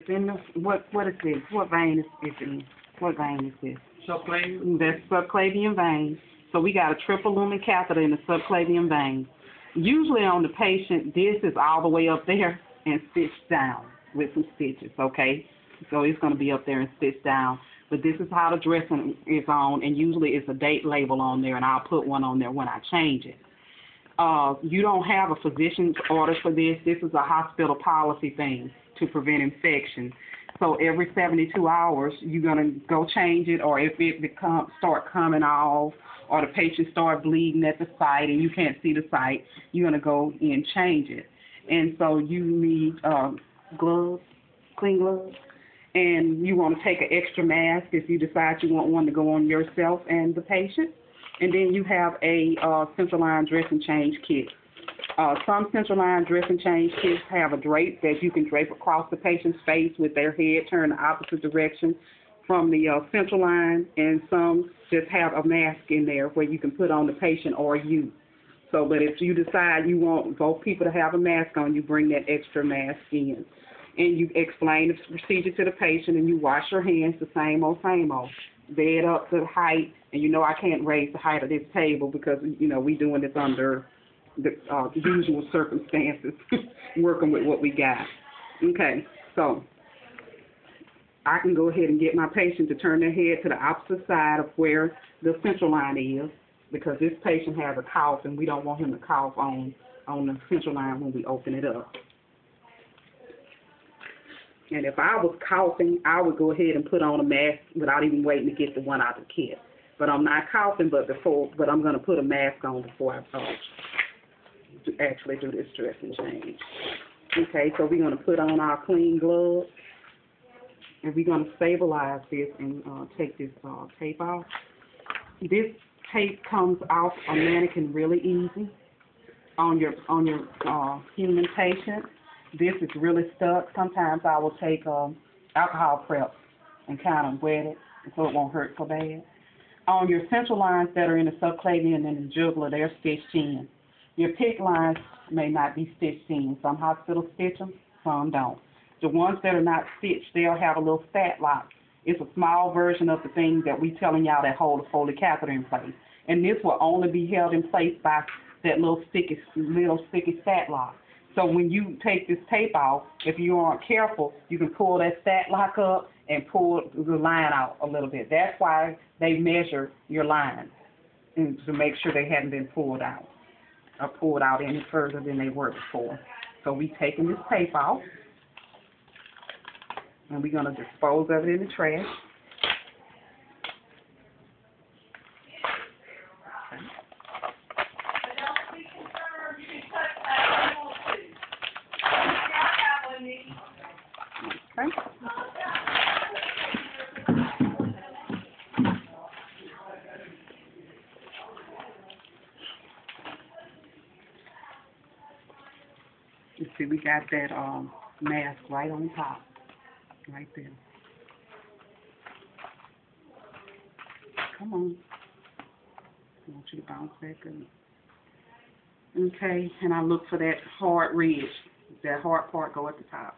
in the, what is this? What vein is this in? What vein is this? Subclavian? That's subclavian vein. So we got a triple lumen catheter in the subclavian vein. Usually on the patient, this is all the way up there and stitched down with some stitches, okay? So it's going to be up there and stitched down. But this is how the dressing is on, and usually it's a date label on there, and I'll put one on there when I change it. You don't have a physician's order for this. This is a hospital policy thing to prevent infection. So every 72 hours, you're going to go change it, or if it start coming off, or the patient start bleeding at the site and you can't see the site, you're going to go and change it. And so you need gloves, clean gloves, and you want to take an extra mask if you decide you want one to go on yourself and the patient. And then you have a central line dressing change kit. Some central line dressing change kits have a drape that you can drape across the patient's face with their head turned the opposite direction from the central line, and some just have a mask in there where you can put on the patient or you. So, but if you decide you want both people to have a mask on, you bring that extra mask in. And you explain the procedure to the patient, and you wash your hands the same old, bed up to the height. And you know I can't raise the height of this table because, you know, we're doing this under the usual circumstances, working with what we got. Okay, so I can go ahead and get my patient to turn their head to the opposite side of where the central line is, because this patient has a cough and we don't want him to cough on the central line when we open it up. And if I was coughing, I would go ahead and put on a mask without even waiting to get the one out of the kit. But I'm not coughing, but I'm going to put a mask on before I actually do this dressing change. Okay, so we're going to put on our clean gloves, and we're going to stabilize this and take this tape off. This tape comes off a mannequin really easy on your human patient. This is really stuck. Sometimes I will take alcohol prep and kind of wet it so it won't hurt so bad. On your central lines that are in the subclavian and the jugular, they're stitched in. Your PICC lines may not be stitched in. Some hospitals stitch them, some don't. The ones that are not stitched, they'll have a little stat lock. It's a small version of the thing that we telling y'all that hold a Foley catheter in place. And this will only be held in place by that little sticky stat lock. So when you take this tape off, if you aren't careful, you can pull that stat lock up and pull the line out a little bit. That's why they measure your lines, and to make sure they hadn't been pulled out or pulled out any further than they were before. So we taking this tape off, and we're going to dispose of it in the trash. Okay. You see, we got that mask right on top, right there. Come on. I want you to bounce back up. Okay, and I look for that hard ridge. That hard part go at the top.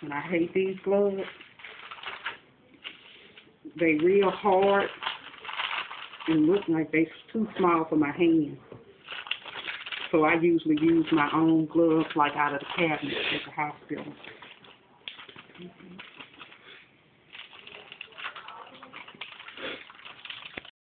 And I hate these gloves. They real hard and look like they're too small for my hands. So I usually use my own gloves like out of the cabinet at the hospital.